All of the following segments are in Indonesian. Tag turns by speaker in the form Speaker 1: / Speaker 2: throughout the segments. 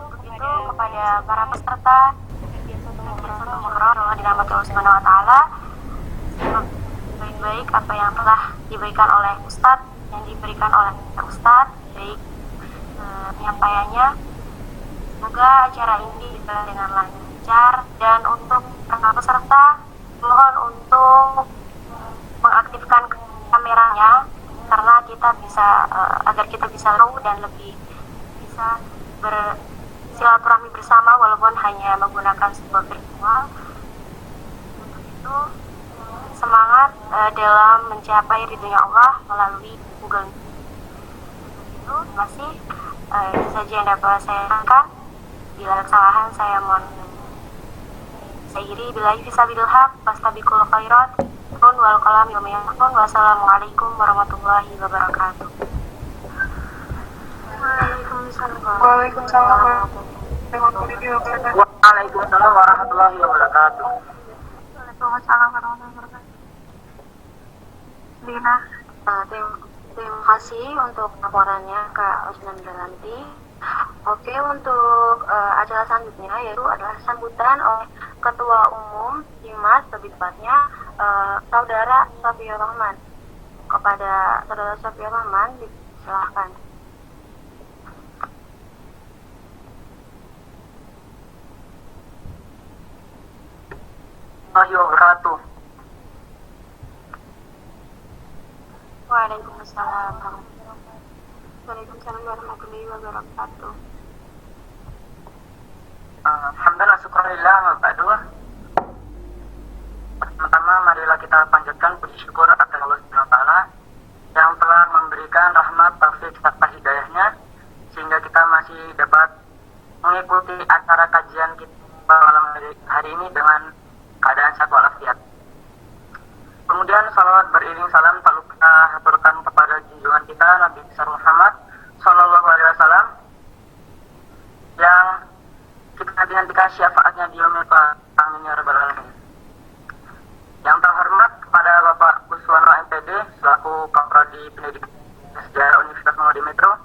Speaker 1: Untuk itu kepada para peserta kajian Soto Muharram Allah dirahmati Allah Subhanahu wa taala, baik-baik apa yang telah diberikan oleh Ustadz, yang diberikan oleh Ustadz, baik penyampaiannya. Semoga acara ini berjalan dengan lancar, dan untuk para peserta mohon untuk mengaktifkan kameranya karena kita bisa agar kita bisa tahu dan lebih bisa bersilaturahmi bersama walaupun hanya menggunakan sebuah virtual. Untuk itu semangat dalam mencapai ridhonya Allah melalui Google. Itu masih itu saja yang dapat saya sampaikan. Bila ada kesalahan saya mohon. Saya iri billahi fisabilil haq fastabiqul khairat wal qalam yawma yaqun. Wassalamualaikum warahmatullahi wabarakatuh.
Speaker 2: Waalaikumsalam warahmatullahi wabarakatuh.
Speaker 3: Waalaikumsalam warahmatullahi wabarakatuh.
Speaker 2: Waalaikumsalam warahmatullahi wabarakatuh. Dina,
Speaker 1: Terima kasih untuk laporannya Kak Osman Galanti. Oke, untuk acara selanjutnya yaitu adalah sambutan oleh Ketua Umum Dimas, lebih tepatnya Saudara Sofiur Rahman. Kepada Saudara Sofiur Rahman, silakan.
Speaker 3: Wabarakatuh.
Speaker 1: Waalaikumsalam warahmatullahi wabarakatuh.
Speaker 3: Alhamdulillah, syukurillah, mabadu. Pertama, marilah kita panjatkan puji syukur atas Allah Subhanahu wa taala yang telah memberikan rahmat, taufik serta hidayahnya sehingga kita masih dapat mengikuti acara kajian kita malam hari ini dengan keadaan sehat walafiat. Kemudian salawat beriring salam tak lupa kita haturkan kepada junjungan kita Nabi besar Muhammad Sallallahu Alaihi Wasallam yang kita nantikan syafaatnya di yaumil qiyamah. Amin ya rabbal alamin. Yang terhormat kepada Bapak Kuswono MPD selaku Kaprodi Pendidikan Sejarah Universitas Muhammadiyah Metro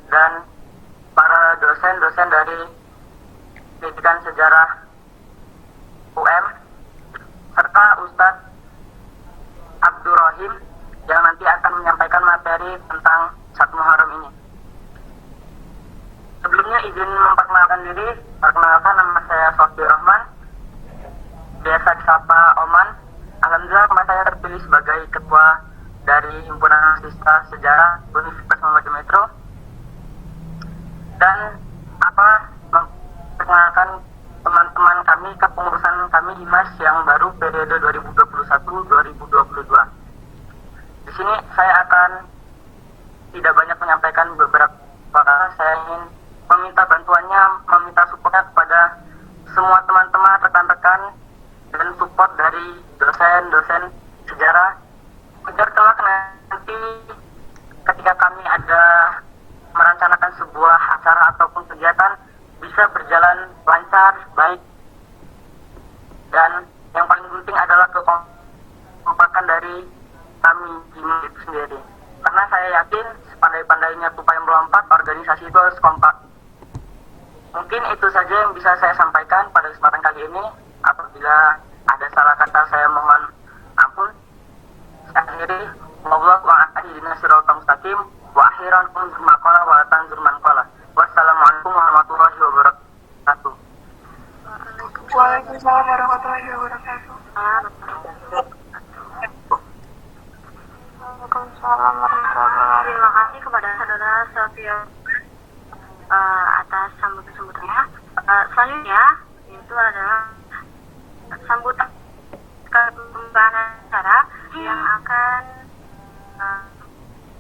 Speaker 3: dan para dosen-dosen dari Pendidikan Sejarah UM serta Ustadz Abdurrahim yang nanti akan menyampaikan materi tentang 1 Muharram ini. Sebelumnya izin memperkenalkan diri. Perkenalkan, nama saya Sofiur Rahman, biasa disapa Oman. Alhamdulillah kemarin saya terpilih sebagai ketua dari Himpunan Mahasiswa Sejarah Universitas Muhammadiyah Metro. Dan memperkenalkan teman-teman kami, kepengurusan kami Dimas yang baru periode 2021-2022. Di sini saya akan tidak banyak menyampaikan beberapa perkara. Saya ingin meminta bantuannya, meminta supportnya kepada semua teman-teman, rekan-rekan, dan support dari dosen-dosen sejarah agar kelak nanti ketika kami ada merencanakan sebuah acara ataupun kegiatan bisa berjalan lancar, baik, dan yang paling penting adalah kekompakan dari kami itu sendiri. Karena saya yakin sepandai-pandainya tupai melompat, organisasi itu harus kompak. Mungkin itu saja yang bisa saya sampaikan pada kesempatan kali ini. Apabila ada salah kata saya mohon ampun. Saya akhiri, wallahu a'lam bishawab mustaqim wa akhiran kunzur maqala wa tanzur man qala. Wassalamualaikum warahmatullahi wabarakatuh.
Speaker 2: Waalaikumsalam warahmatullahi wabarakatuh. Waalaikumsalam warahmatullahi wabarakatuh.
Speaker 1: Terima kasih kepada Saudara Sofiur atas sambutan-sambutannya. Selanjutnya itu adalah sambutan pembukaan acara yang akan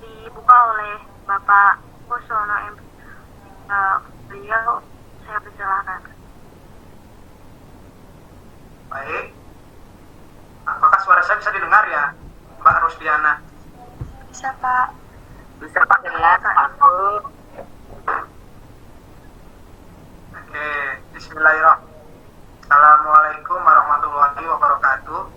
Speaker 1: dibuka oleh Bapak Kuswono M. Beliau saya persilahkan.
Speaker 4: Baik. Apakah suara saya bisa didengar ya, Mbak Rusdiana?
Speaker 2: Bisa Pak.
Speaker 3: Bisa Pak, jelas Pak.
Speaker 4: Oke, bismillahirrahmanirrahim. Assalamualaikum warahmatullahi wabarakatuh.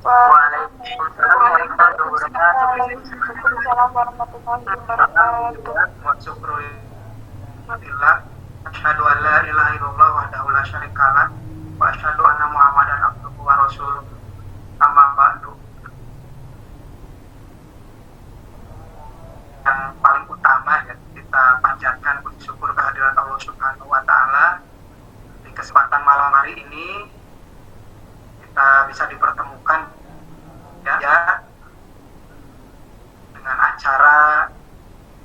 Speaker 3: Waalaikumsalam warahmatullahi wabarakatuh.
Speaker 2: Waalaikumsalam warahmatullahi wabarakatuh.
Speaker 4: Wa syukrulillah asyhadu an la ilaha illallah wahdahu la syarikalah wa asyhadu anna Muhammadan abduhu wa rasuluh. Amma ba'du. Yang paling utama ya, kita panjatkan puji syukur kehadirat Allah Subhanahu wa taala. Di kesempatan malam hari ini kita bisa dipertemukan ya dengan acara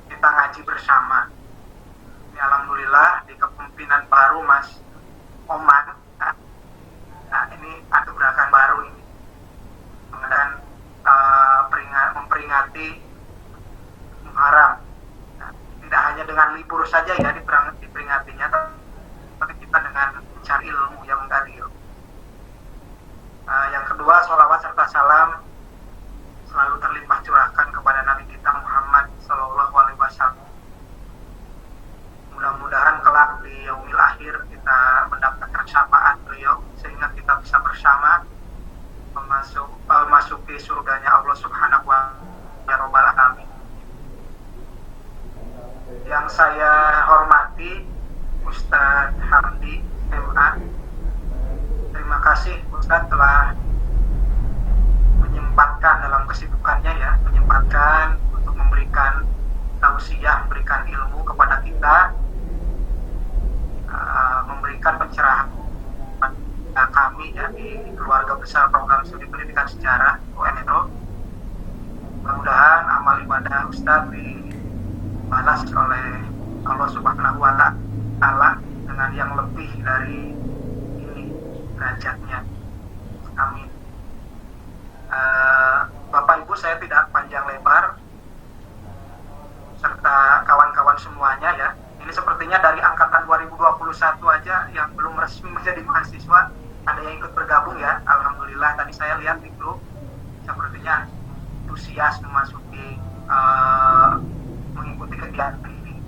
Speaker 4: kita ngaji bersama. Ini alhamdulillah di kepemimpinan baru Mas Oman. Nah, ini anugerah baru ini. Dan memperingati Muharram. Nah, tidak hanya dengan libur saja ya diperingatinya, tapi kita dengan mencari ilmu yang menggali ilmu. Yang kedua, sholawat serta salam selalu terlimpah curahkan kepada Nabi kita Muhammad Sallallahu Alaihi Wasallam. Mudah-mudahan kelak di yaumil akhir kita mendapatkan syafaat beliau sehingga kita bisa bersama memasuki surganya Allah Subhanahu wa Ta'ala, ya Rabbal Alamin. Yang saya hormati Ustadz Hamdi MA. Terima kasih Ustadz telah menyempatkan dalam kesibukannya ya, menyempatkan untuk memberikan tausiah, memberikan ilmu kepada kita, memberikan pencerahan kami ya di keluarga besar program studi pendidikan sejarah UNEDO. Mudah-mudahan amal ibadah Ustadz dibalas oleh Allah Subhanahu wa Ta'ala dengan yang lebih dari ini derajatnya. Amin. Bapak Ibu, saya tidak panjang lebar serta kawan-kawan semuanya ya. Ini sepertinya dari angkatan 2021 aja yang belum resmi menjadi mahasiswa ada yang ikut bergabung ya. Alhamdulillah, tadi saya lihat di grup sepertinya antusias memasuki mengikuti kegiatan ini.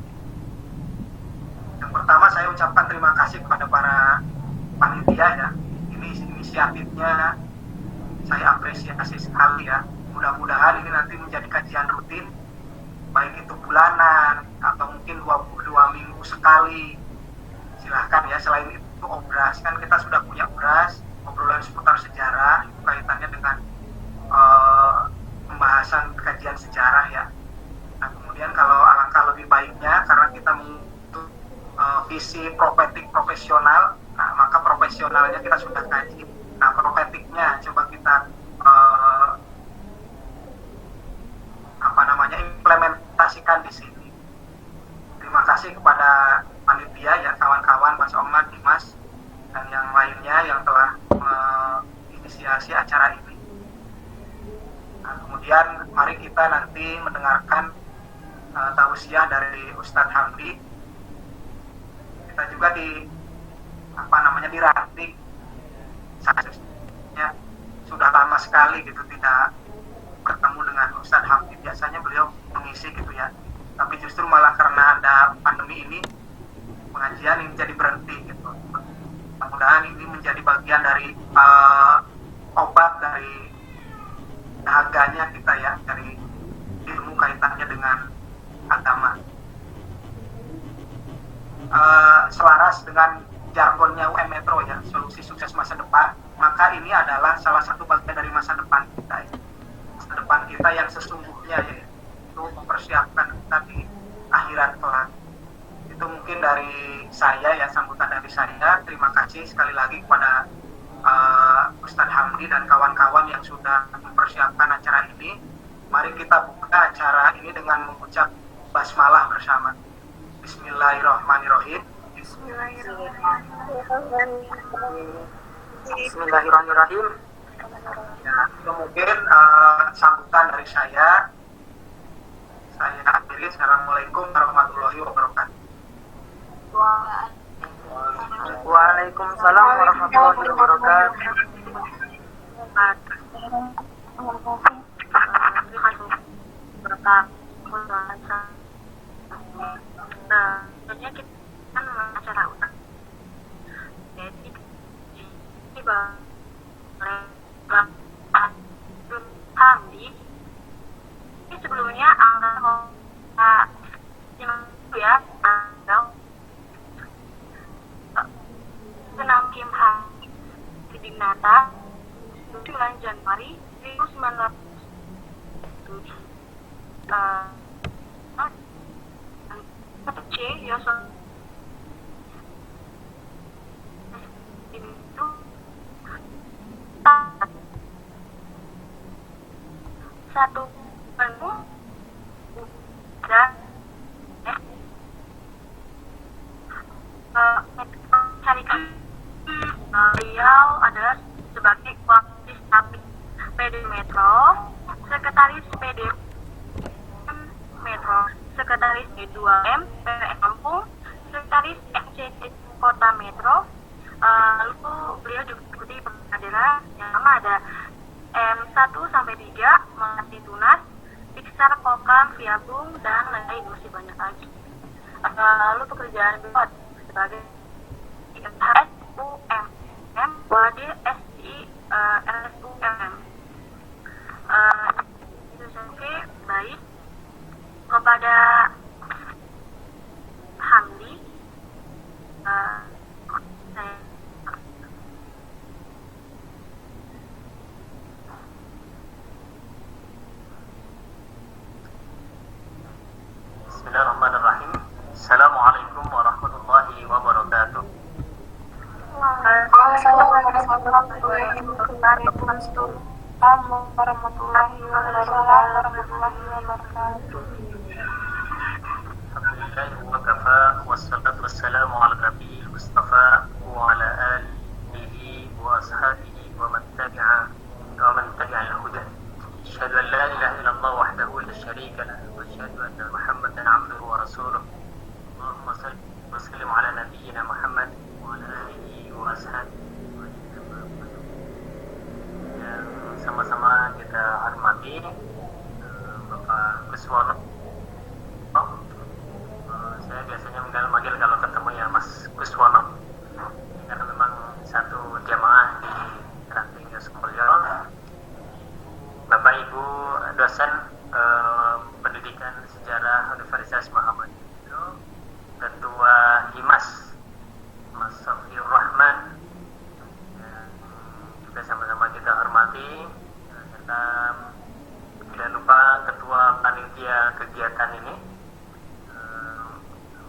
Speaker 4: Yang pertama saya ucapkan terima kasih kepada para panitia ya. Ini inisiatifnya saya apresiasi sekali ya. Mudah-mudahan ini nanti menjadi kajian rutin, baik itu bulanan atau mungkin 22 minggu sekali. Silahkan ya. Selain itu obras, kan kita sudah punya obras obrolan seputar sejarah, itu kaitannya dengan pembahasan kajian sejarah ya. Nah kemudian kalau alangkah lebih baiknya karena kita membutuhkan visi propetik profesional, nah maka profesionalnya kita sudah kaji. Nah propetiknya coba kita implementasikan di sini. Terima kasih kepada panitia ya, kawan-kawan Mas Oman, Dimas dan yang lainnya yang telah menginisiasi acara ini. Nah, kemudian mari kita nanti mendengarkan tausiah dari Ustadz Hamdi. Kita juga dirantik. Saya sudah lama sekali gitu tidak bertemu dengan Ustadz Hamdi. Biasanya beliau mengisi gitu ya, tapi justru malah karena ada pandemi ini pengajian ini jadi berhenti gitu. Mudah-mudahan ini menjadi bagian dari obat dari dahaganya kita ya, dari ilmu kaitannya dengan agama. Selaras dengan jargonnya UM Metro ya, solusi sukses masa depan, maka ini adalah salah satu bagian dari masa depan kita ya. Masa depan kita yang sesungguhnya ya, itu mempersiapkan kita di akhirat kelak. Itu mungkin dari saya ya, sambutan dari saya. Terima kasih sekali lagi kepada Ustadz Hamdi dan kawan-kawan yang sudah mempersiapkan acara ini. Mari kita buka acara ini dengan mengucap basmalah bersama. Bismillahirrahmanirrahim. Bismillahirrahmanirrahim. Ya, itu mungkin sambutan dari saya. Saya akhiri. Assalamualaikum warahmatullahi wabarakatuh.
Speaker 3: Waalaikumsalam warahmatullahi wabarakatuh.
Speaker 1: Sebenarnya kita kan acara utama. Jadi di Hamdi ini sebelumnya anggota ya Jakarta 9 Januari 1907. C. Yosef itu satu penuh dan carikan beliau adalah sebagai wakil PD Metro, sekretaris PD Metro, sekretaris D2M PPM Lampung, sekretaris MCC Kota Metro. Lalu beliau juga ikuti pengadilan yang sama ada M1 sampai 3 mengerti tunas, Piksar, Kokam, Viabung, dan lain masih banyak lagi. Lalu pekerjaan beliau sebagai SUMM, Wadi SI SUMM. Itu saja. Baik, kepada Hamdi, saya
Speaker 3: Bismillahirrahmanirrahim. Assalamualaikum warahmatullahi wabarakatuh.
Speaker 2: Waalaikumsalam warahmatullahi wabarakatuh.
Speaker 3: Alhamdulillah wa kafa wassalatu wassalamu ala nabiyil mustafa wa ala alihi wa ashabihi wa man tabi'a al-huda. Asyhadu an la ilaha illallah wahdahu la syarika lahu wa asyhadu anna Muhammadan 'abduhu wa rasuluh. Allahumma shalli wa sallim ala nabiyyina Muhammad wa ala alihi wa ashabihi. Yang sama-sama kita hormati Bapak Kuswono. Saya biasanya manggil kalau ketemu ya Mas Kuswono, karena memang satu jamaah di Ranting Yosmulyo. Bapak Ibu dosen pendidikan sejarah Universitas Muhammadiyah, Ketua Himas Mas Safiur Rahman, yang juga sama-sama kita hormati, serta tidak lupa Ketua Panitia kegiatan ini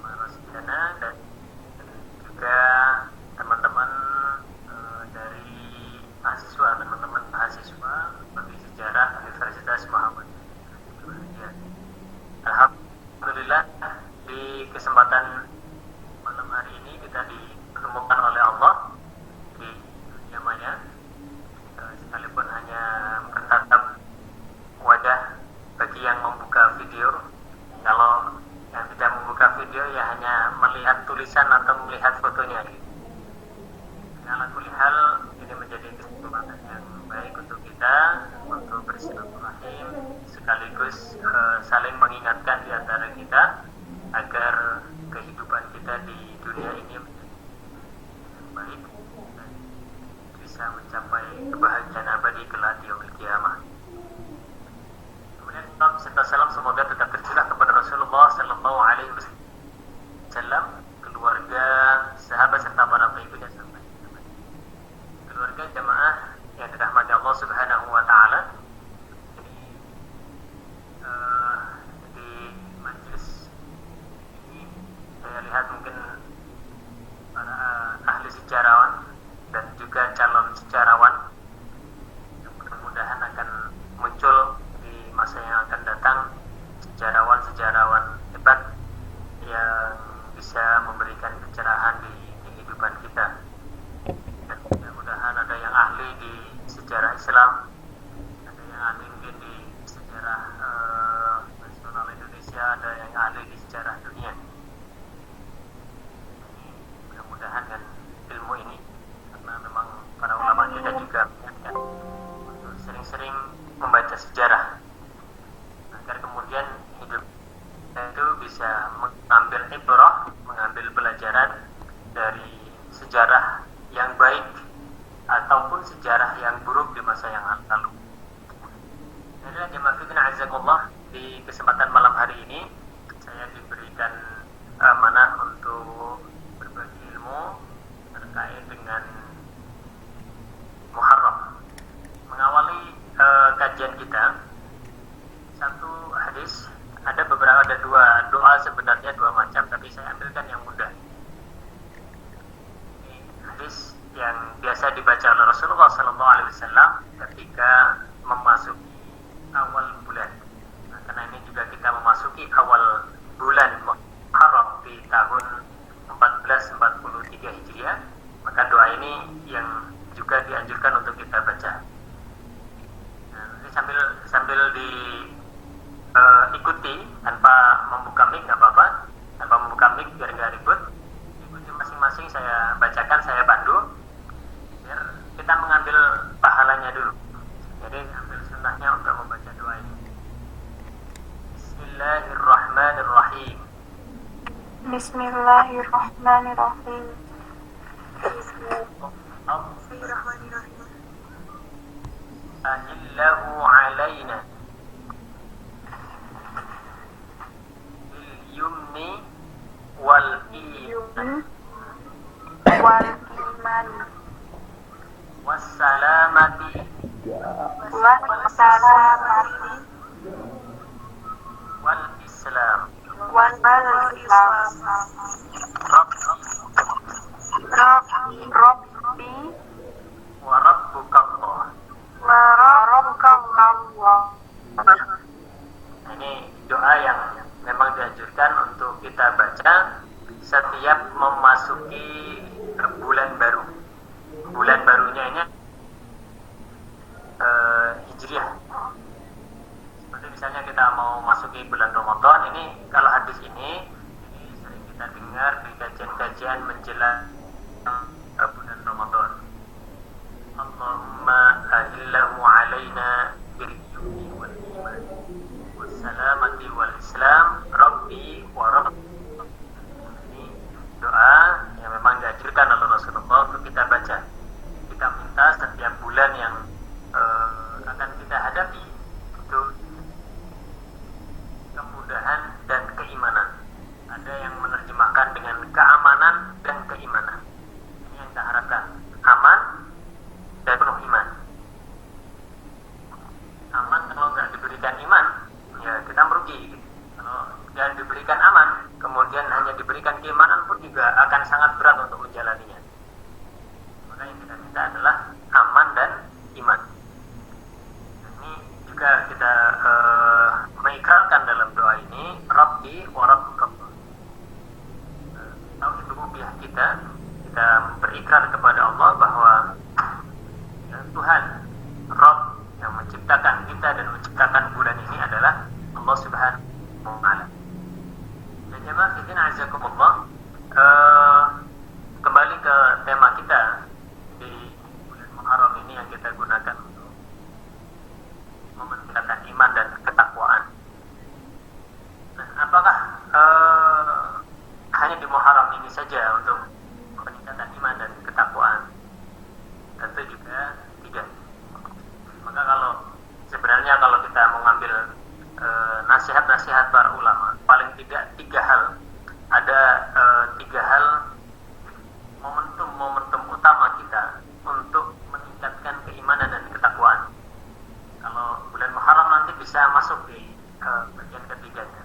Speaker 3: Rosidana, dan juga teman-teman dari teman-teman mahasiswa bagi sejarah Universitas Muhammadiyah. Alhamdulillah, di kesempatan malam hari ini kita dipertemukan oleh Allah di dunia maya, sekalipun hanya bertatap wajah bagi yang membuka video. Kalau yang tidak membuka video ya hanya melihat tulisan atau melihat fotonya. Ala kulli hal, ini menjadi kesempatan yang baik untuk kita untuk bersilaturahim sekaligus saling mengingatkan di antara kita agar kehidupan kita di dunia ini menjadi baik dan bisa mencapai kebahagiaan abadi kelak di yaumil qiyamah. Kemudian serta salam semoga tetap tercurah kepada Rasulullah sallallahu alaihi wasallam, keluarga, sahabat serta para pengikutnya sampai keluarga jamaah yang dirahmati Allah Subhanahu wa taala. Di majelis
Speaker 5: riwayatnya dua macam, tapi saya ambilkan yang mudah. Ini hadis yang biasa dibaca oleh Rasulullah SAW ketika memasuki awal bulan. Nah, karena ini juga kita memasuki awal bulan Muharram di tahun 1443 Hijriah, maka doa ini yang juga dianjurkan untuk kita baca. Nah, ini sambil ikuti tanpa membuka mic, nggak apa-apa, tanpa membuka mic biar nggak ribut. Ikuti masing-masing, saya bacakan, saya pandu, biar kita mengambil pahalanya dulu. Jadi ambil sunnahnya untuk membaca doa ini. Bismillahirrahmanirrahim.
Speaker 2: Bismillahirrahmanirrahim.
Speaker 5: Bismillahirrahmanirrahim. Ahillahu alaina bil yumni wal iman
Speaker 2: Wal iman
Speaker 5: wassalamati
Speaker 2: wassalamati
Speaker 5: wal islam.
Speaker 2: wal islam. Rabbi
Speaker 5: Wa rabbukallah.
Speaker 2: wa rabbukallah.
Speaker 5: Ini doa yang memang dianjurkan untuk kita baca setiap memasuki bulan baru. Bulan barunya ini Hijriah. Seperti misalnya kita mau masuki bulan Ramadan, ini kalau hadis ini sering kita dengar di kajian-kajian menjelang bulan Ramadan. Allahumma ahillahu alaina bil yumni wal iman wassalamati wal islam rabbi wa rabb. Ini doa yang memang dianjurkan oleh Rasulullah untuk kita baca. Kita minta setiap bulan yang akan kita hadapi itu kemudahan dan keimanan. Ada yang menerjemahkan dengan keamanan dan keimanan. Ini yang kita harapkan, aman dan penuh iman. Aman kalau nggak diberikan iman, ya kita merugi. Kalau nggak diberikan aman, kemudian hanya diberikan keimanan pun juga akan sangat berat untuk menjalaninya. Maka yang kita minta adalah aman dan iman. Ini juga kita mengikrarkan dalam doa ini, Rabbi wa rabbukallah. Tauhid rububiyah kita berikrar kepada Allah bahwa ya, Tuhan Rabb yang menciptakan kita dan menciptakan bulan ini adalah Allah Subhanahu wa Ta'ala. Dan jemaah fiddin azakumullah, kembali ke tema kita di bulan Muharram ini yang kita gunakan untuk meningkatkan iman dan ketakwaan. Nah, apakah hanya di Muharram ini saja untuk peningkatan iman dan ketakwaan? Tentu juga tidak. Maka sebenarnya kalau kita mengambil nasihat-nasihat para ulama, paling tidak tiga hal. Ada tiga hal momentum utama kita untuk meningkatkan keimanan dan ketakwaan. Kalau bulan Muharram nanti bisa masuk di bagian ketiganya.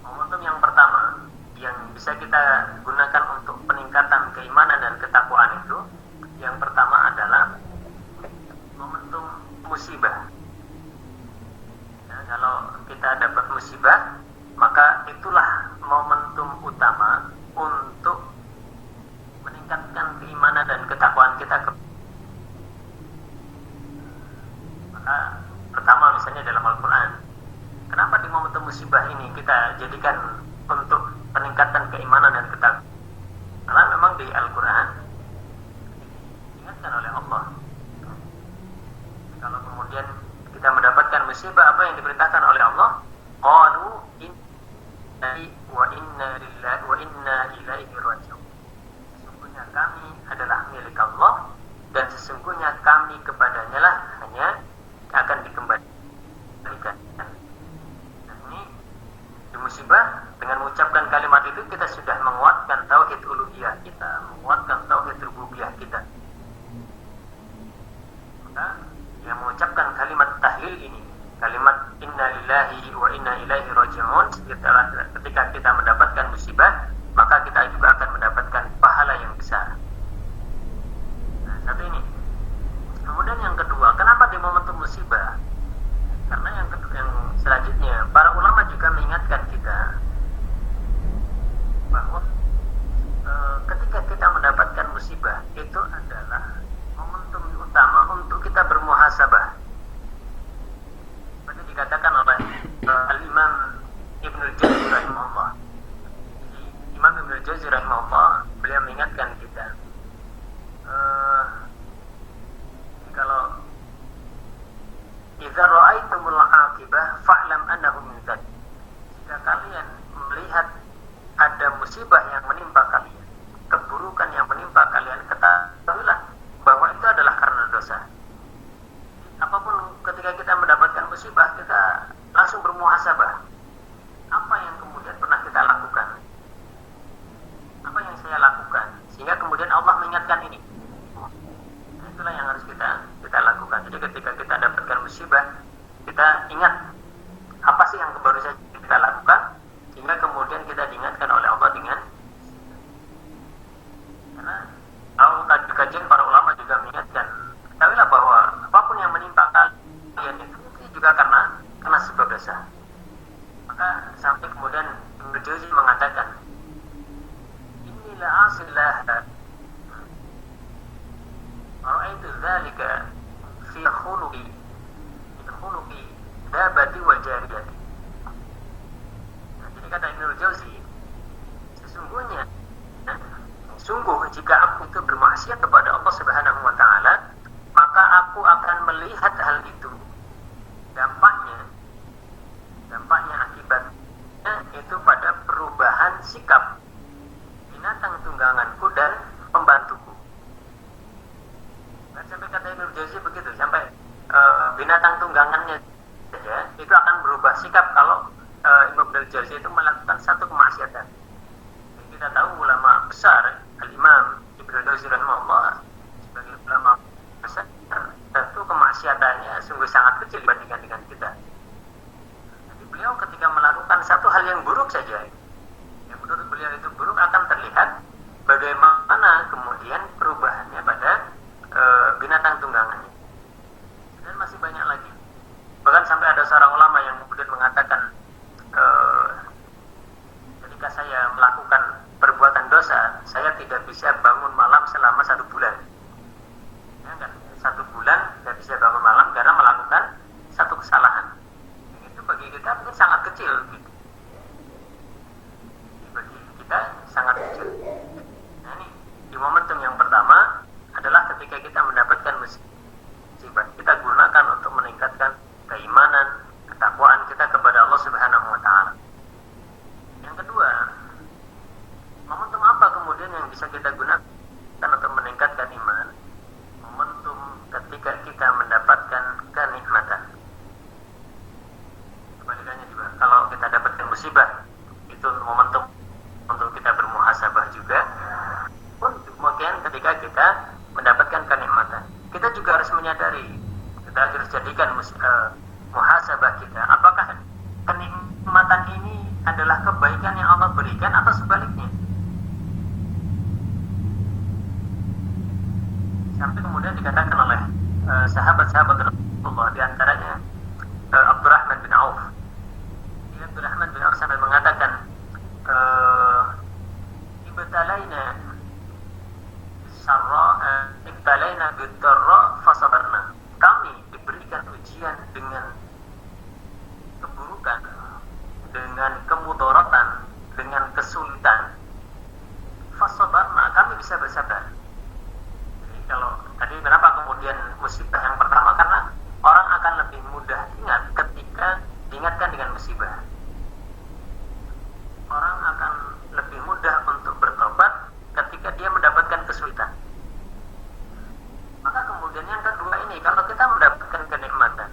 Speaker 5: Momentum yang pertama yang bisa kita gunakan untuk peningkatan keimanan dan ketakwaan itu, yang pertama adalah momentum musibah. Ya, kalau kita dapat musibah, maka itulah momentum utama untuk meningkatkan keimanan dan ketakwaan kita. Maka pertama misalnya dalam Al-Quran, kenapa di momentum musibah ini kita jadikan untuk peningkatan keimanan dan ketakwaan? Karena memang di Al-Quran diingatkan oleh Allah. Kalau kemudian kita mendapatkan musibah, apa yang diperintahkan oleh Allah? Qalu inna wa inna lillahi wa inna ilaihi raji'un. Sesungguhnya kami adalah milik Allah dan sesungguhnya kami kepadanya lah hanya akan dikembalikan. Nah, ini di musibah, dengan mengucapkan kalimat itu kita sudah menguatkan tauhid uluhiyah kita, menguatkan tauhid rububiyah kita. Maka yang mengucapkan kalimat tahlil ini, kalimat inna lillahi wa inna ilaihi raji'un, ketika ketika kita mendapatkan musibah, maka kita juga akan mendapatkan pahala yang besar. Nah, satu ini. Kemudian yang kedua, kenapa di momentum musibah? Karena yang selanjutnya, para ulama juga mengingatkan kita bahwa ketika kita mendapatkan musibah, itu adalah momentum utama untuk kita bermuhasabah. Seperti dikatakan oleh Al-Imam Ibnul Jauzi rahimahullah. Imam Ibnul Jauzi rahimahullah, beliau mengingatkan kita kalau idza ra'aitumul 'aqibah fa'lam annahu min dzalik. Jika kalian melihat ada musibah yang menimpa kalian, keburukan yang menimpa kalian, ketahuilah bahwa itu adalah karena dosa. Apapun ketika kita mendapatkan musibah, kita langsung bermuhasabah. Apa yang kemudian pernah kita lakukan? Apa yang saya lakukan? Sehingga kemudian Allah mengingatkan ini. Nah, itulah yang harus kita lakukan. Jadi ketika kita dapatkan musibah, kita ingat apa sih yang baru saja kita lakukan, sehingga kemudian kita diingatkan oleh Allah dengan. Karena kajian para ulama juga mengingatkan, ketahuilah bahwa apapun yang menimpa kalian itu juga karena sebab dosa. Maka sampai kemudian Ibnu Jauzi mengatakan, inilah asillah ra'aitu dzalika fi khuluqi dabati wa jariyati. Jadi kata Ibnu Jauzi, sungguh jika aku itu bermaksiat kepada Allah Subhanahu wa taala, maka aku akan melihat hal itu, dampaknya akibatnya itu pada perubahan sikap binatang tungganganku dan pembantuku. Dan sampai kata Ibnu Jauzi begitu, sampai binatang tunggangannya saja itu akan berubah sikap kalau Ibnu Jauzi itu melakukan satu kemaksiatan. Dan kita tahu ulama besar Al-Imam Ibnu Jauzi rahimahullah sebagai ulama besar, tentu kemaksiatannya sungguh sangat kecil dibandingkan dengan kita. Jadi beliau ketika melakukan satu hal yang buruk saja, yang menurut beliau itu buruk, akan terlihat bagaimana kemudian perubahannya pada binatang tunggangannya. Dan masih banyak lagi. Bahkan sampai ada seorang ulama yang kemudian mengatakan, ketika saya melakukan perbuatan dosa, saya tidak bisa bangun malam selama 1 bulan. Ya kan? 1 bulan tidak bisa bangun malam karena melakukan satu kesalahan. Itu bagi kita mungkin sangat kecil. Gitu. Bagi kita sangat kecil. Nah ini di momentum yang pertama adalah ketika kita mendapatkan musibah, kita gunakan untuk meningkatkan keimanan, ketakwaan kita kepada Allah Subhanahu wa taala. Yang kedua, momentum apa kemudian yang bisa kita gunakan untuk meningkatkan iman? Momentum ketika kita mendapatkan kenikmatan. Kebalikannya juga, kalau kita dapatkan musibah, itu momentum untuk kita bermuhasabah juga. Kemudian ketika kita mendapatkan kenikmatan, kita juga harus menyadari, kita harus jadikan muhasabah kita, apakah kenikmatan ini adalah kebaikan yang Allah berikan atau sebaliknya. Sampai kemudian dikatakan oleh sahabat-sahabat Rasulullah, diantaranya Abdurrahman bin Auf. Abdurrahman bin Auf sampai mengatakan, ibtalaina bid-dharra fasabarna. Kami diberikan ujian dengan keburukan, dengan kemudaratan, dengan kesulitan. Fasabarna, kami bisa bersabar. Jadi kalau tadi kenapa kemudian musibah yang pertama, karena orang akan lebih mudah ingat ketika diingatkan dengan musibah. Orang akan lebih mudah untuk bertobat ketika dia mendapatkan kesulitan. Maka kemudian yang kedua ini, kalau kita mendapatkan kenikmatan,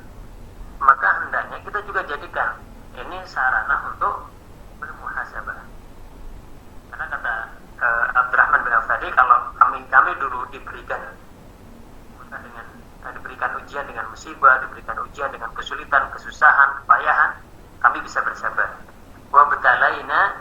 Speaker 5: maka hendaknya kita juga jadikan ini sarana untuk bermuhasabah. Karena kata Abdurrahman bin Auf tadi, kalau kami dulu diberikan ujian dengan musibah, diberikan ujian dengan kesulitan, kesusahan, kepayahan, kami bisa bersabar. Wa betalaina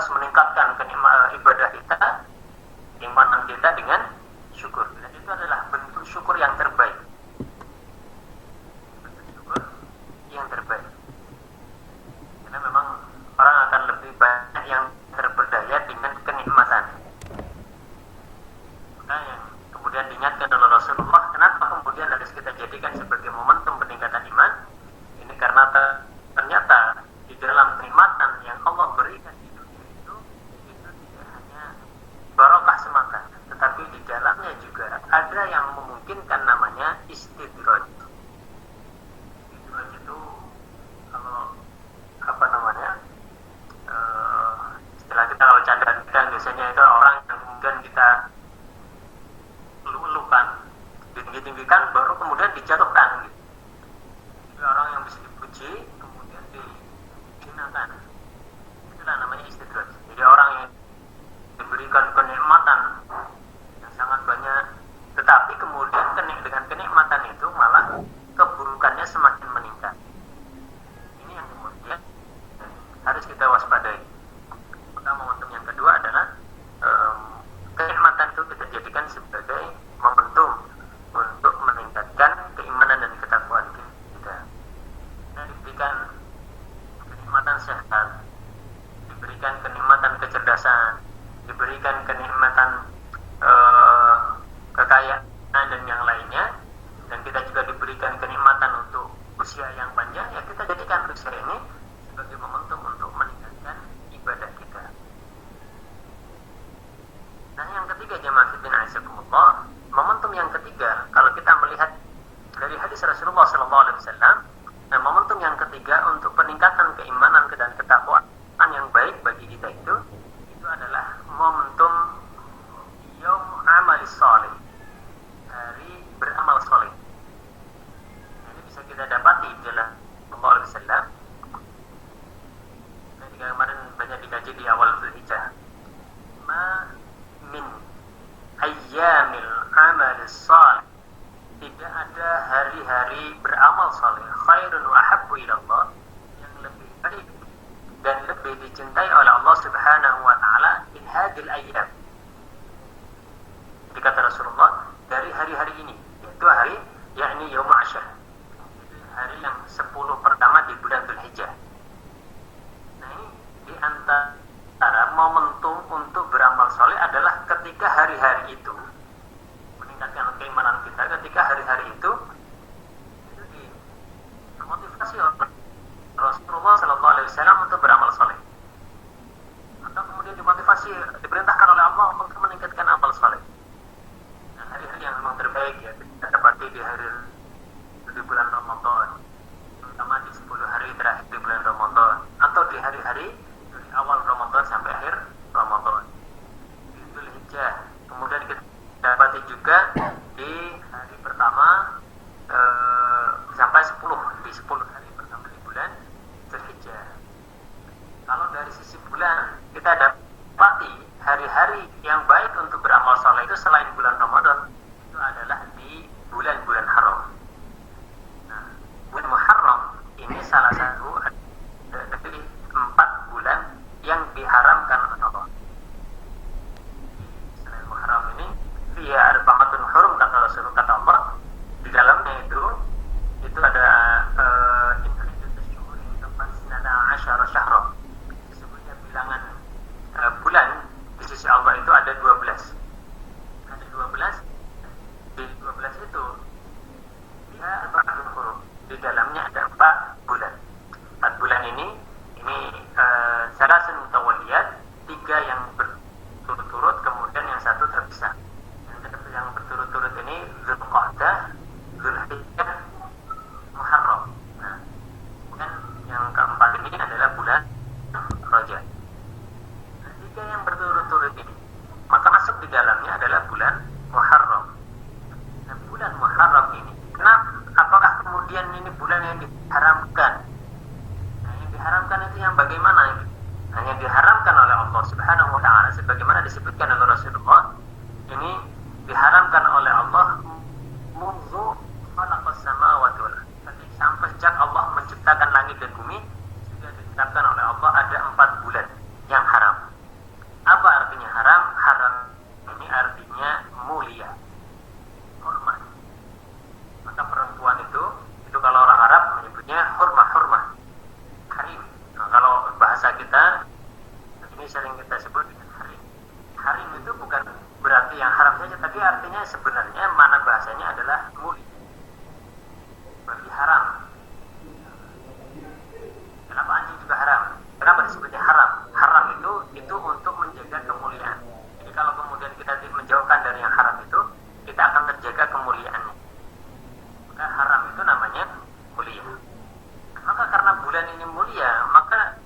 Speaker 5: harus meningkatkan ibadah kita, keimanan kita dengan syukur. Dan itu adalah bentuk syukur yang terbaik. Bentuk syukur yang terbaik. Karena memang orang akan lebih banyak yang terperdaya dengan kenikmatan. Maka yang kemudian diingatkan oleh Rasulullah, kenapa kemudian harus kita jadikan sebagai momentum peningkatan iman? Ini karena ternyata di dalam kenikmatan yang Allah berikan di dunia itu tidak hanya barokah semata, tetapi di dalamnya juga ada yang memungkinkan namanya istidraj. Istidraj itu kalau istilah kita kalau candaan biasanya itu orang yang kemudian kita lukan, ditinggi-tinggikan baru kemudian dijatuhkan gitu. Jadi orang yang bisa dipuji kemudian dihinakan, itulah namanya istidraj. Jadi orang yang diberikan kenikmatan yang sangat banyak, tetapi kemudian dengan kenikmatan itu malah keburukannya semakin meningkat. Ini yang kemudian harus kita waspadai. Maka momentum yang kedua adalah kenikmatan itu kita jadikan sebagai momentum untuk meningkatkan keimanan dan ketakwaan kita. Kita diberikan kenikmatan sehat, diberikan kenikmatan kecerdasan, diberikan kenikmatan kekayaan dan yang lainnya, dan kita juga diberikan kenikmatan untuk usia yang panjang. Ya kita jadikan usia ini sebagai momentum untuk meningkatkan ibadah kita. Nah, yang ketiga, jemaah fillah azakumullah, momentum yang ketiga kalau kita melihat dari hadis Rasulullah SAW, nah momentum yang ketiga untuk peningkatan keimanan dan ketakwaan yang baik bagi kita itu adalah momentum yaum amalis salih, hari beramal saleh. Ini bisa kita dapati di dalam Allah SAW. Kemarin banyak dikaji di awal Dzulhijjah. Ma min ayyamil amal salih, tidak ada hari-hari beramal saleh khairun wa habbu ila Allah, yang lebih baik dan lebih dicintai oleh Allah Subhanahu wa taala min hadil ayyam. Dikata Rasulullah, dari hari-hari ini, yaitu hari yakni yaum Asyar, hari yang 10 pertama di bulan Dzulhijjah. Nah, ini di antara momentum untuk beramal soleh adalah ketika hari-hari itu meningkatkan keimanan kita. Ketika hari-hari itu dimotivasi oleh Rasulullah SAW untuk beramal soleh, atau kemudian dimotivasi, diperintahkan oleh Allah untuk meningkatkan amal soleh. Nah, hari-hari yang memang terbaik ya kita dapati di bulan Ramadan, terutama di 10 hari terakhir di bulan Ramadan, atau di hari-hari dari awal Ramadan sampai akhir Ramadan di Dzulhijjah. Kemudian kita dapati juga di hari pertama sampai 10, di 10 hari pertama di bulan Dzulhijjah. Kalau dari sisi bulan kita dapati hari-hari yang baik untuk beramal saleh itu selain bulan Ramadan itu adalah di bulan-bulan haram. Nah, bulan Muharram ini salah satu dari 4 bulan yang diharamkan oleh Allah. Selain Muharram ini, fiha arba'atun hurum, kata Rasulullah, kata Allah, di dalamnya itu ada sesungguhnya bilangan bulan di sisi Allah itu ada 12. Ada 12. Di 12 itu dia arba'atun hurum. Di dalamnya ada 4 bulan. 4 bulan ini salasun mutawaliyat, 3 yang berturut-turut, kemudian yang 1 terpisah. Yang berturut-turut ini Dzulqa'dah, Dzulhijjah, Muharram. Nah, kemudian yang keempat ini adalah bulan Rajab. Nah, 3 yang berturut-turut ini, maka masuk di dalamnya adalah bulan Muharram. Nah, bulan Muharram ini, apakah kemudian ini bulan yang diharamkan? Nah, yang diharamkan itu yang bagaimana? Nah, yang diharamkan oleh Allah Subhanahu wa taala sebagaimana disebutkan oleh Rasulullah, ini diharamkan oleh Allah munzu khalaqas samawati wal ardh. Sampai sejak Allah menciptakan langit dan bumi, sudah ditetapkan oleh Allah ada 4 bulan yang haram. sering kita sebut dengan harim. Harim itu bukan berarti yang haram saja, tapi artinya sebenarnya mana bahasanya adalah mulia. Berarti haram. Kenapa anjing juga haram? Kenapa disebutnya haram? Haram itu untuk menjaga kemuliaan. Jadi kalau kemudian kita menjauhkan dari yang haram itu, kita akan terjaga kemuliaannya. Maka haram itu namanya mulia. Maka karena bulan ini mulia, maka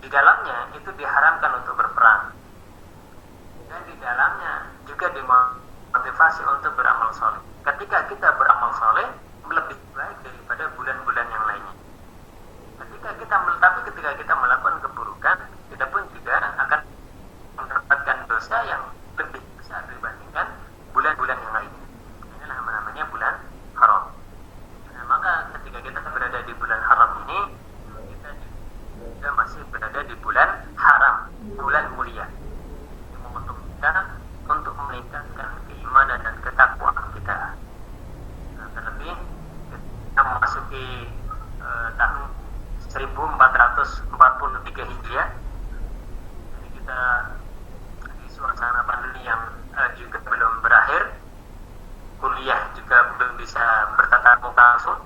Speaker 5: di dalamnya itu diharamkan untuk berperang. Dan di dalamnya juga dimotivasi untuk beramal soleh. Ketika kita beramal soleh, lebih baik daripada bulan-bulan yang lainnya. Ketika kita melakukan keburukan, kita pun juga akan mendapatkan dosa yang lebih besar dibandingkan bulan-bulan yang lainnya. Inilah namanya bulan haram. Nah, maka ketika kita berada di bulan haram ini, kita juga masih berada di bulan haram, bulan mulia. Ini momentum kita untuk meningkatkan keimanan dan ketakwaan kita. Nah, terlebih kita memasuki tahun 1443 Hijriah. Jadi kita di suasana pandemi yang juga belum berakhir, kuliah juga belum bisa bertatap muka langsung.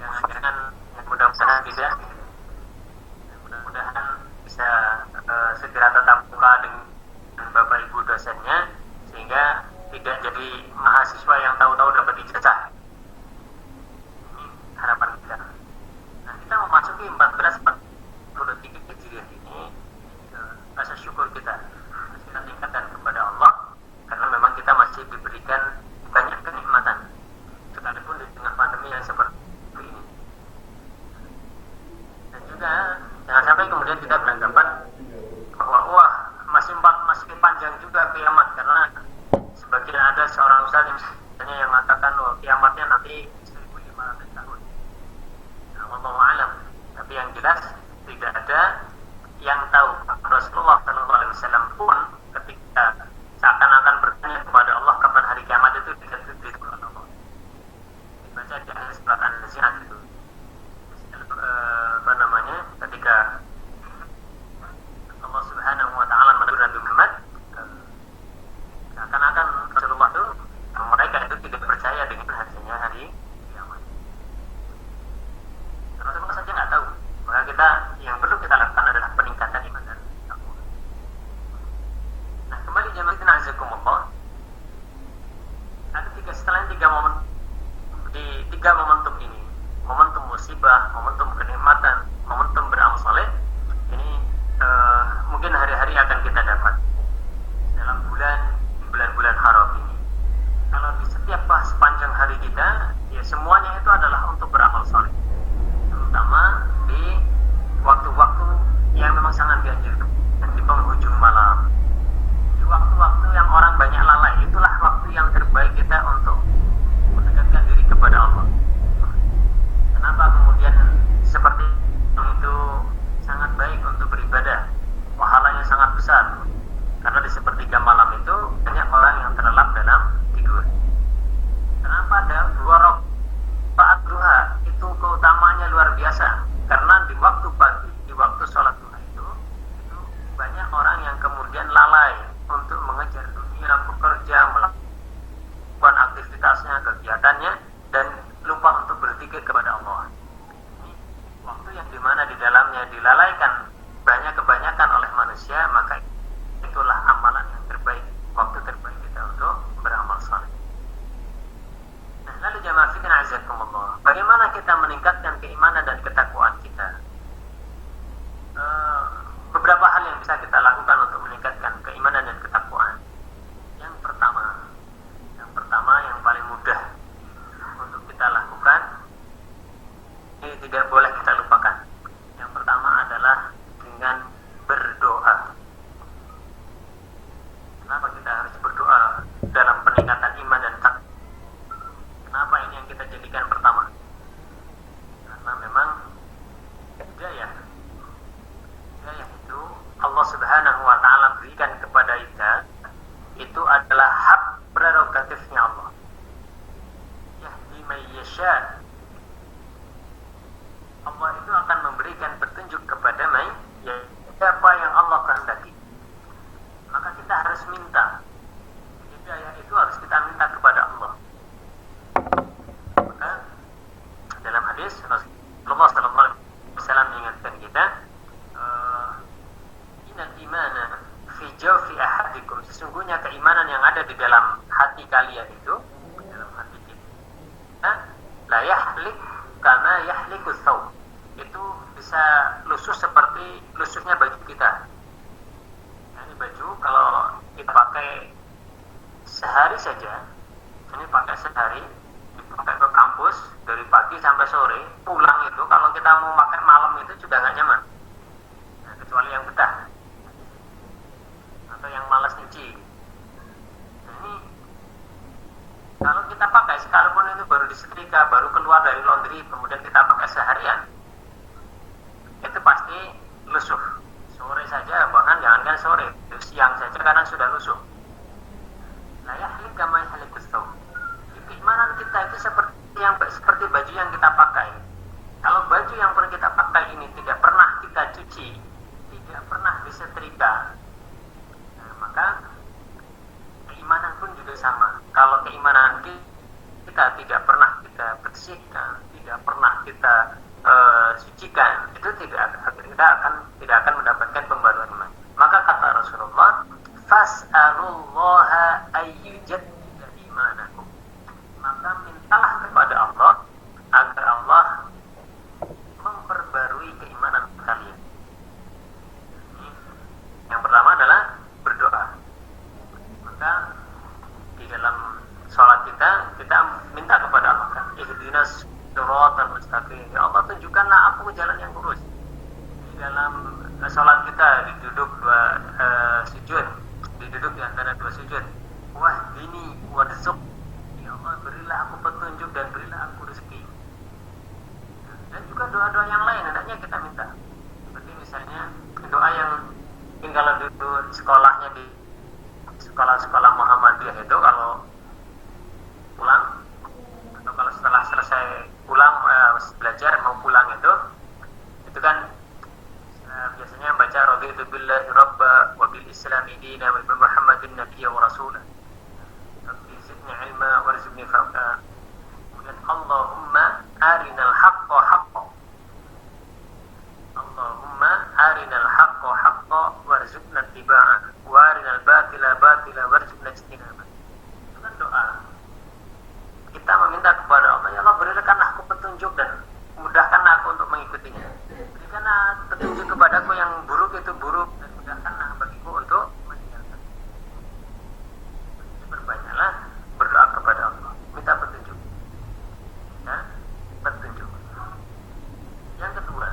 Speaker 5: Jangan-jangan mudah-mudahan tidak. Mudah-mudahan bisa segera tatap muka dengan Bapak Ibu dosennya, sehingga tidak jadi mahasiswa yang tahu-tahu dapat ijazah. Ini harapan kita. Nah, kita memasuki 1443 Hijriah ini, rasa syukur kita tingkatkan kepada Allah, karena memang kita masih diberikan banyak kenikmatan, sekalipun di tengah pandemi yang seperti ini. Dan juga jangan sampai kemudian kita beranggapan bahwa wah masih panjang juga kiamat, karena sebagian ada seorang ustaz yang mengatakan bahwa kiamatnya nanti 1500 tahun. Wallahu a'lam. Tapi yang jelas tidak ada yang tahu. Rasulullah SAW pun ketika seakan-akan bertanya kepada Allah kapan hari kiamat itu, dikatakan Allah. Dibaca di ayat surat An-Nazi'at itu. Ketika Allah Subhanahu wa taala menegur Nabi Muhammad, seakan-akan Rasulullah itu, mereka itu tidak percaya dengan hasilnya hari kiamat. Rasulullah saja nggak tahu. Maka yang perlu kita lakukan adalah peningkatan iman dan takwa. Nah, kembali jemaah azakumullah. Ada selain tiga momentum ini, momentum musibah, momentum kenikmatan, momentum beramal soleh, ini mungkin hari-hari akan kita dapat dalam bulan-bulan haram ini. Kalau di setiap sepanjang hari kita, ya semuanya itu adalah untuk beramal soleh, terutama di waktu-waktu yang memang sangat dianjurkan, dan di penghujung malam, di waktu-waktu yang orang banyak lalai, itulah waktu yang terbaik kita untuk mendekatkan diri kepada Allah. Kenapa kemudian seperti itu sangat baik untuk beribadah, pahalanya sangat besar? Karena di sepertiga malam itu banyak orang yang terlelap dalam tidur. Kenapa ada 2 rakaat duha itu keutamanya luar biasa? Karena di waktu pagi, di waktu sholat duha itu banyak orang yang kemudian lalai untuk mengejar dunia, bekerja, melakukan aktivitasnya, kegiatannya, dan lupa untuk berzikir kepada Allah. Ini waktu yang dimana di dalamnya dilalaikan kebanyakan oleh manusia, maka itulah amalan yang terbaik, waktu terbaik kita untuk beramal saleh. Nah, lalu jamaah fikirna azakumullah, bagaimana kita meningkatkan keimanan dan ketakwaan kita? Beberapa hal yang bisa kita lakukan untuk meningkatkan keimanan dan ketakwaan. Yang pertama yang paling mudah untuk kita lakukan, ini tidak boleh kita lupakan. Yang pertama adalah dengan berdoa. Kenapa kita harus berdoa dalam peningkatan iman dan takwa? Kenapa ini yang kita jadikan pertama? Karena memang hidayah itu Allah Subhanahu wa taala berikan kepada kita, itu adalah hak prerogatifnya Allah. Yahdi may yasha. Allah itu akan memberikan petunjuk kepada siapa yang Allah ada di dalam hati kalian itu, dalam hati kita, la yahlik kama yahliku thawb, itu bisa lusuh seperti lusuhnya baju kita. Nah, ini baju kalau kita pakai sehari saja, ini pakai sehari, dipakai ke kampus dari pagi sampai sore, pulang itu kalau kita mau pakai malam itu juga nggak nyaman. Nah, kecuali yang betah atau yang malas nyuci. Nah, ini kalau kita pakai sekalipun itu baru disetrika, baru keluar dari laundry, kemudian kita pakai seharian, itu pasti lusuh. Sore saja, bahkan jangankan sore, siang saja kadang sudah lusuh. La yahlik kama yahlikus thawb. Keimanan kita itu seperti baju yang kita pakai. Kalau baju yang pernah kita pakai ini tidak pernah kita cuci, tidak pernah disetrika, nah, maka keimanan pun juga sama. Kalau keimanan kita tidak pernah kita bersihkan, tidak pernah kita sucikan, itu tidak akan mendapatkan pembaruan iman. Maka kata Rasulullah, fas'alullaha ayyujaddida imanakum. Maka mintalah kepada Allah agar Allah memperbarui keimanan kalian. Yang pertama adalah berdoa. Maka di dalam sholat kita minta kepada Allah, kan, ihdinas siratal mustaqim. Ya Allah, tunjukkanlah aku jalan yang lurus. Di dalam sholat kita diduduk sujud, diduduk di antara dua sujud. Wahdini warzuq. Ya Allah, berilah aku petunjuk dan berilah aku rezeki. Dan juga doa-doa yang lain hendaknya kita minta. Seperti misalnya doa yang mungkin kalau dulu sekolahnya di sekolah-sekolah Muhammadiyah itu, kalau pulang atau kalau setelah selesai pulang belajar mau pulang itu kan biasanya baca raditu billahi rabba wa bil islami dina wa bi muhammadin nabiyya wa rasulah rabbi zidni ilma warzuqni fahma. Kemudian Allahumma arinal haqqa haqqa, Allahumma arinal haqqa haqqa warzuqna ittiba'ah wa arinal batila batila warzuqna ijtinabah. Itu kan doa kita meminta kepada Allah, ya Allah, berikanlah aku petunjuk dan mudahkanlah aku untuk mengikutinya. Berikanlah petunjuk kepadaku yang buruk itu buruk, dan mudahkanlah bagiku untuk meninggalkan. Berbanyaklah berdoa kepada Allah, minta petunjuk. Ya, petunjuk. Yang kedua,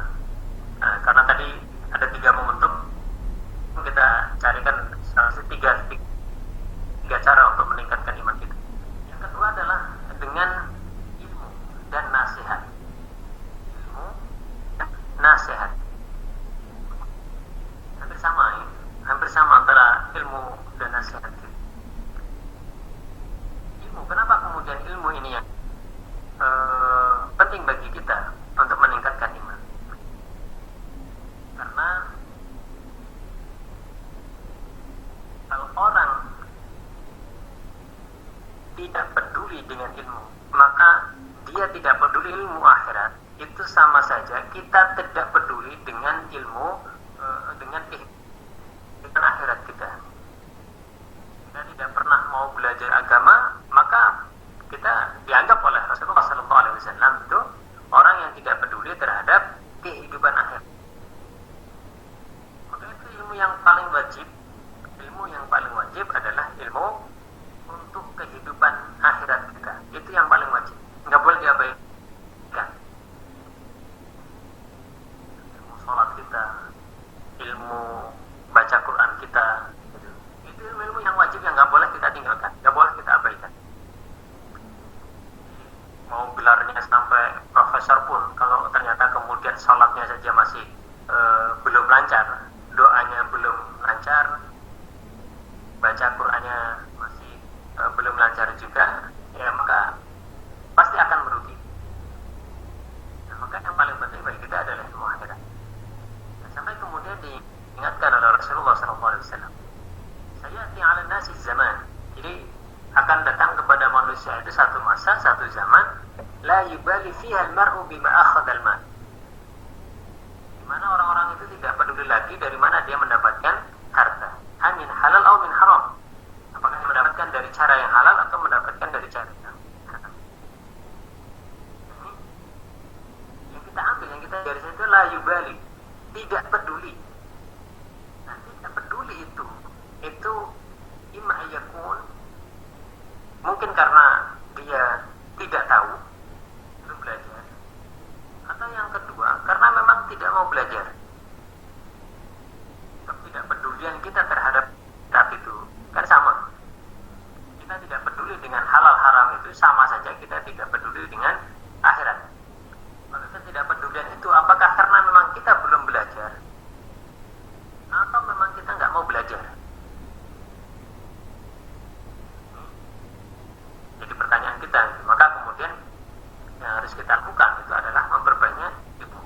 Speaker 5: karena tadi ada 3 momentum, kita carikan tiga cara untuk meningkatkan iman kita. Yang kedua adalah dengan ilmu dan nasihat. Ilmu dan nasihat hampir sama antara ilmu dan nasihat. Ilmu, kenapa kemudian ilmu ini yang penting bagi kita untuk meningkatkan iman? Karena kalau orang tidak peduli dengan ilmu, maka dia tidak peduli ilmu akhirat. Itu sama saja kita tidak peduli dengan ilmu, dengan kehidupan akhirat kita. Kita tidak pernah mau belajar agama, maka kita dianggap oleh Rasulullah SAW itu orang yang tidak peduli terhadap kehidupan akhirat. Maka itu ilmu yang paling wajib. Ilmu yang paling wajib adalah ilmu untuk kehidupan akhirat kita. Itu yang paling wajib, nggak boleh diabaikan. Ilmu sholat kita, ilmu baca Quran kita, itu ilmu yang wajib yang nggak boleh kita tinggalkan, nggak boleh kita abaikan. Mau gelarnya sampai profesor pun, kalau ternyata kemudian sholatnya saja masih belum lancar, doanya belum lancar, baca Qurannya masih belum lancar juga, ya maka pasti akan merugi. Nah, maka yang paling penting bagi kita adalah ilmu akhirat. Nah, sampai kemudian diingatkan oleh Rasulullah SAW, sayati 'ala nasi zaman. Jadi akan datang kepada manusia itu satu masa, satu zaman, la yubali fiha al-mar'u bima akhadha al-mal. Di mana orang-orang itu tidak peduli lagi dari mana dia mendapatkan harta. Amin halal atau min haram. Apakah dia mendapatkan dari yubali, tidak peduli. Nah, tidak peduli itu imma yakun, mungkin karena dia tidak tahu, belum belajar, atau yang kedua karena memang tidak mau belajar. Ketidakpedulian kita terhadap kitab itu kan sama. Kita tidak peduli dengan halal haram itu sama saja kita tidak peduli dengan akhirat. Maka ketidakpedulian itu apakah karena memang kita belum belajar atau memang kita nggak mau belajar? Jadi pertanyaan kita. Maka kemudian yang harus kita lakukan itu adalah memperbanyak ilmu,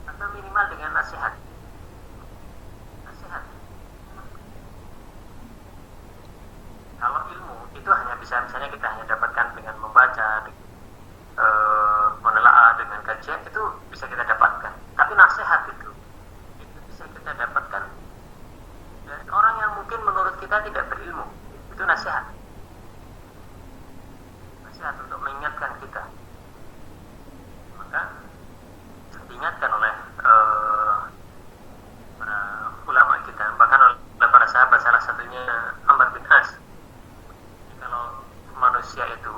Speaker 5: atau minimal dengan nasihat. Kalau ilmu itu hanya bisa, misalnya kita hanya dapatkan dengan membaca, menelaah, dengan kajian, itu bisa kita dapatkan. Tapi nasihat itu bisa kita dapatkan dari orang yang mungkin menurut kita tidak berilmu. Itu nasihat untuk mengingatkan kita. Maka diingatkan oleh para ulama kita, bahkan oleh para sahabat, salah satunya Amr bin As. Kalau manusia itu,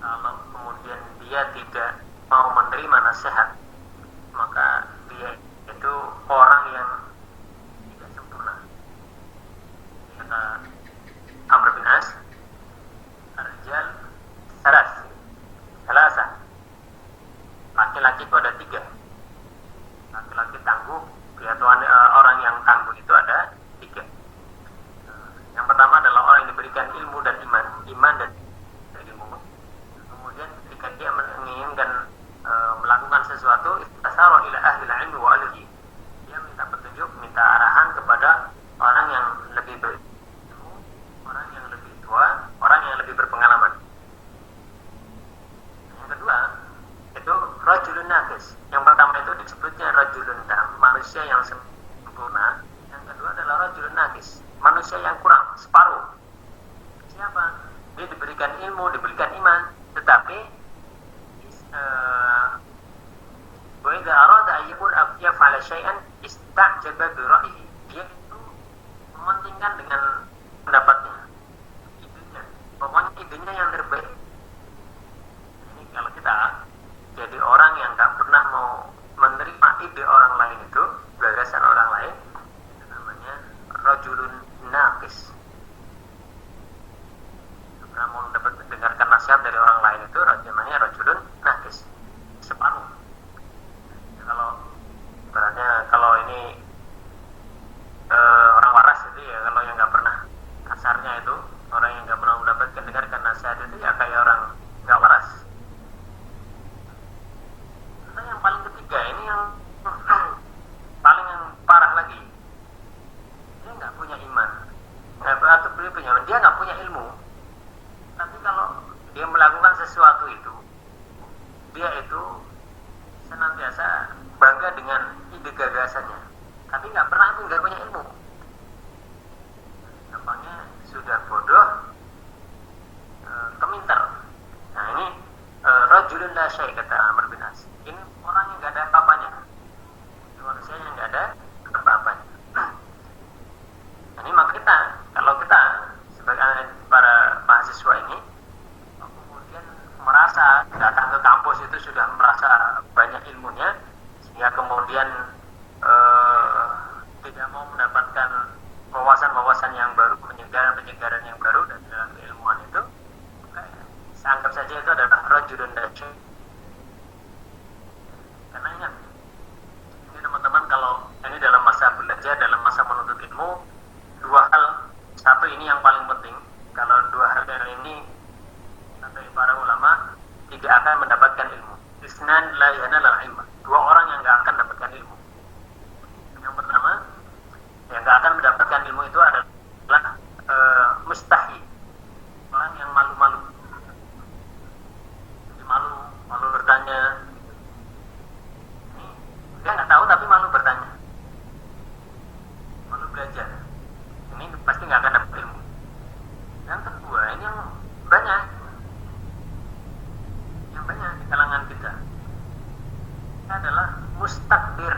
Speaker 5: kalau kemudian dia tidak mau menerima nasihat, maka dia itu orang yang tidak sempurna. Kata Amr bin As, ar-rijal salasa, laki-laki itu ada 3. Laki-laki tangguh, kelihatan orang yang tangguh itu ada 3. Yang pertama adalah orang yang diberikan ilmu dan iman dan ilmu. Kemudian ketika dia menginginkan melakukan sesuatu, tasara ila ahli ilmi wa alihi. Dia minta petunjuk, minta arahan kepada orang yang lebih berilmu, orang yang lebih tua, orang yang lebih berpengalaman. Yang kedua itu rajulun naqis. Yang pertama itu disebutnya rajulun tam, manusia yang sempurna. Yang kedua adalah rajulun naqis, manusia yang kurang, separuh. Siapa? Dia diberikan ilmu, diberikan iman, tetapi wa idza arada an yaf'ala syai'an istajaba bi ra'yihi. Dia itu mementingkan dengan pendapatnya, idenya. Pokoknya idenya yang terbaik. Ini kalau kita jadi orang yang tak pernah mau menerima ide orang lain, itu gagasan orang lain, itu namanya rajulun naqis. Pernah mau mendengarkan nasihat dari orang lain, itu namanya rajulun naqis, separuh. Kalau ibaratnya kalau ini orang waras itu ya, kalau yang nggak pernah, kasarnya itu orang yang nggak pernah mendengarkan nasihat itu ya kayak orang nggak waras. Nah, yang paling ketiga ini yang paling yang parah lagi, dia nggak punya iman, atau dia nggak punya ilmu, tapi kalau dia melakukan sesuatu itu, dia itu senantiasa bangga dengan ide gagasannya, tapi nggak punya ilmu. Gampangnya sudah bodoh, keminter. Nah ini rajulun la syai', kata Amr bin As. Ini orang yang nggak ada apa-apanya, manusia yang nggak ada apa-apanya. Ini maka kita, kalau kita sebagai para mahasiswa ini kemudian merasa datang ke kampus itu sudah merasa banyak ilmunya, sehingga kemudian tidak mau mendapatkan wawasan-wawasan yang baru, penyegaran yang baru dari dalam keilmuan itu, maka anggap saja itu adalah rajulun dajjal. Karena ingat, ini teman-teman, kalau ini dalam masa belajar, dalam masa menuntut ilmu, 2 hal. Satu, ini yang paling penting. Kalau 2 hal ini, kata para ulama, tidak akan mendapatkan ilmu. Isnan la yanalul ilma. 2 orang yang tidak akan mendapatkan ilmu. Yang pertama, yang tidak akan mendapatkan ilmu itu adalah mustahi, orang yang malu-malu. Jadi malu bertanya. Dia nggak tahu tapi malu bertanya, malu belajar. Ini pasti nggak akan dapat ilmu. Yang kedua, ini yang banyak di kalangan kita, ini adalah mustakbir.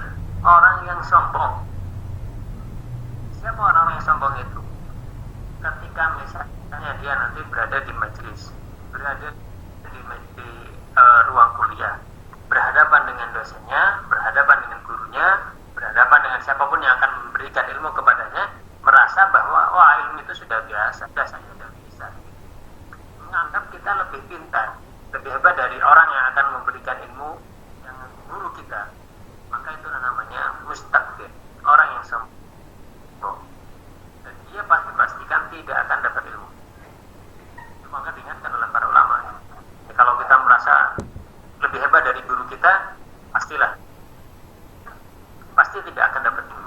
Speaker 5: Siapa orang yang sombong itu? Ketika misalnya dia nanti berada di majelis, berada di ruang kuliah, berhadapan dengan dosennya, berhadapan dengan gurunya, berhadapan dengan siapapun yang akan memberikan ilmu kepadanya, merasa bahwa wah ilmu itu sudah biasa, saya sudah bisa. Menganggap kita lebih pintar, lebih hebat dari orang yang akan memberikan ilmu yang guru kita, maka itu namanya mustakbir, orang yang sombong, dan dia pastikan tidak akan dapat ilmu. Maka diingatkan oleh para ulama, ya, kalau kita merasa lebih hebat dari guru kita, pasti tidak akan dapat ilmu.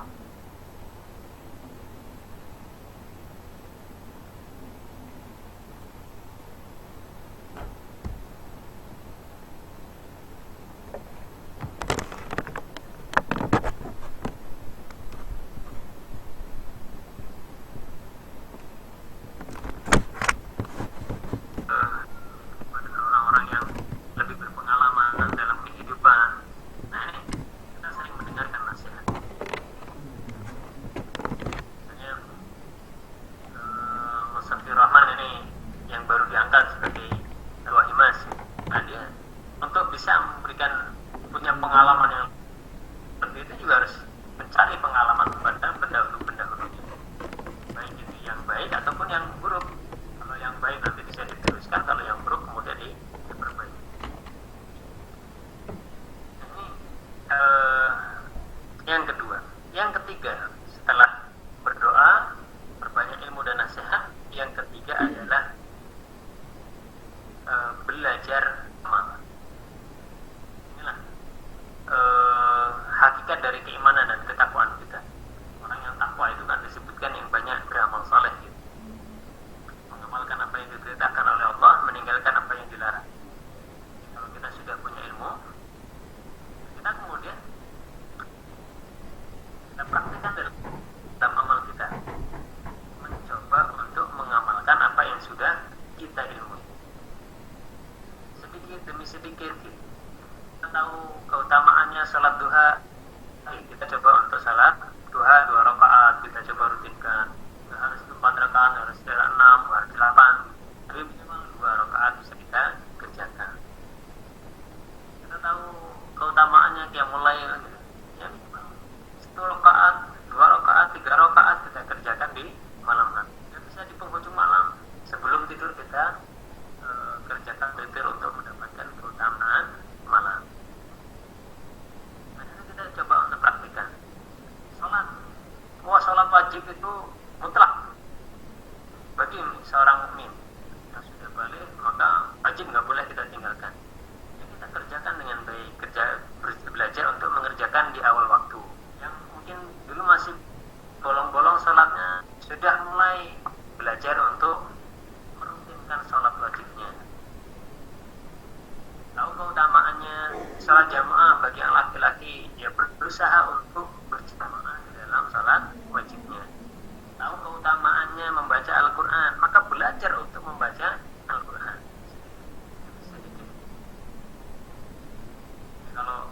Speaker 5: Orang-orang yang lebih berpengalaman dalam kehidupan, nah ini kita sering mendengarkan nasihat. Misalnya Musafir Rahman ini yang baru diangkat sebagai Ketua Himas, nah dia untuk bisa memberikan punya pengalaman yang lebih itu juga harus mencari pengalaman kepada pendahulu-pendahulunya, baik itu yang baik ataupun yang buruk. Kalau yang baik nanti bisa diteruskan, kalau yang buruk kemudian diperbaiki. Ini yang kedua. Yang ketiga, setelah berdoa, berbanyak ilmu dan nasihat, yang ketiga adalah belajar amal. Inilah hakikat dari keimanan dan ketakwaan kita. Orang yang takwa itu kan disebutkan yang banyak beramal saleh, gitu. Mengamalkan apa yang diperintahkan oleh Allah, meninggalkan apa yang dilarang. Kalau kita sudah punya ilmu, kita kemudian kita praktikkan dalam amal kita, mencoba untuk mengamalkan apa yang sudah kita ilmui. Sedikit demi sedikit kita tahu keutamaannya salat duha, kita coba untuk salat duha 2 rakaat, kita coba rutinkan. Harus 4 rakaat, harus 6, harus 8, tapi minimal 2 rakaat bisa kita kerjakan. Kita tahu keutamaannya dia mulai ya minimal 1 rakaat, 2 rakaat, 3 rakaat kita kerjakan di malam hari. Kita bisa di penghujung malam sebelum tidur kita kerjakan witir untuk mendapatkan keutamaan malam. Nah, ini kita coba untuk praktikkan. Sholat wajib itu mutlak bagi seorang mukmin yang sudah balik, maka wajib nggak boleh kita tinggalkan. Jadi kita kerjakan dengan baik, belajar untuk mengerjakan di awal waktu. Yang mungkin dulu masih bolong-bolong sholatnya, sudah mulai belajar untuk merutinkan sholat wajibnya. Tahu keutamaannya sholat jamaah bagi yang laki-laki, ya berusaha untuk berjamaah di dalam sholat wajibnya. Tahu keutamaannya membaca Al-Quran, maka belajar untuk membaca Al-Quran sedikit. Kalau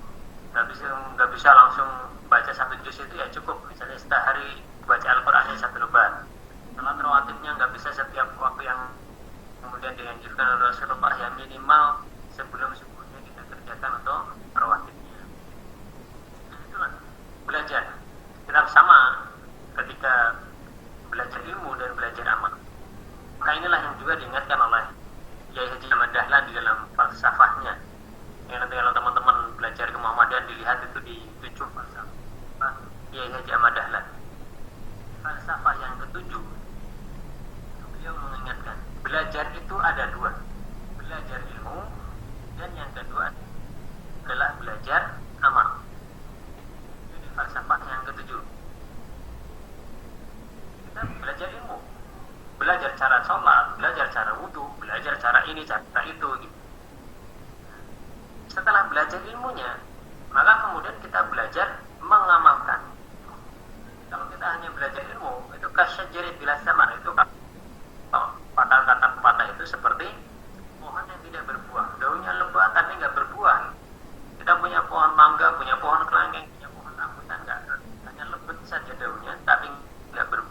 Speaker 5: nggak bisa langsung baca 1 juz itu ya cukup, misalnya setiap hari baca Al-Qurannya 1 lembar. Salat rawatibnya nggak bisa setiap waktu yang kemudian dianjurkan oleh Rasulullah, yang minimal sebelum subuhnya kita kerjakan untuk rawatibnya. Nah, itulah belajar. Kita sama ketika belajar ilmu dan belajar amal. Maka inilah yang juga diingatkan oleh Yai Haji Ahmad Dahlan di dalam falsafahnya. Yang nanti kalau teman-teman belajar ke Muhammadiyah dilihat itu di 7 falsafah Yai Haji Ahmad Dahlan. Falsafah yang ke-7, beliau mengingatkan belajar itu ada 2, belajar ilmu, dan yang kedua adalah belajar amal. Ini falsafah yang ke-7. Kita belajar ilmu, belajar cara sholat, belajar cara wudhu, belajar cara ini, cara itu, gitu. Setelah belajar ilmunya, maka kemudian kita belajar mengamalkan. Kalau kita hanya belajar ilmu, itu kasyajari bila samar, itu kata pepatah itu seperti pohon yang tidak berbuah, daunnya lebat tapi nggak berbuah. Kita punya pohon mangga, punya pohon kelengkeng, punya pohon rambutan, nggak, hanya lebat saja daunnya tapi nggak berbuah.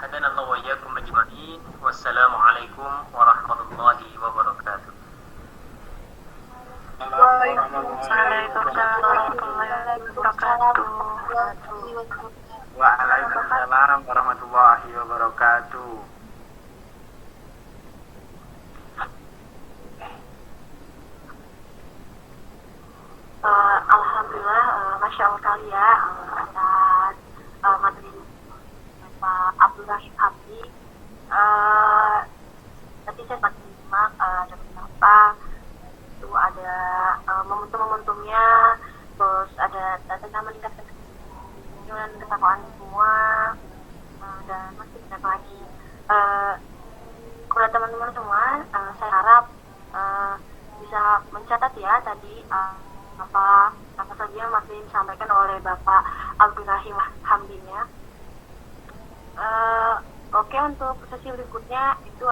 Speaker 5: hadana Allah wa iyyakum ajma'in. Wassalamualaikum warahmatullahi wabarakatuh.
Speaker 2: Waalaikumsalam warahmatullahi wabarakatuh.
Speaker 3: Waalaikumsalam warahmatullahi wabarakatuh.
Speaker 1: Alhamdulillah, Masya Allah kali ya, atas materi Pak Abdul Rahim Hamdi. Tadi saya sempat menyimak ada beberapa, itu ada momentum-momentumnya, terus ada tentang meningkatkan dan ketakwaan semua, dan masih banyak lagi. Kepada teman-teman semua, saya harap bisa mencatat ya tadi apa saja yang masih disampaikan oleh Bapak Abdul Rahim Hamdinya. Oke, untuk sesi berikutnya itu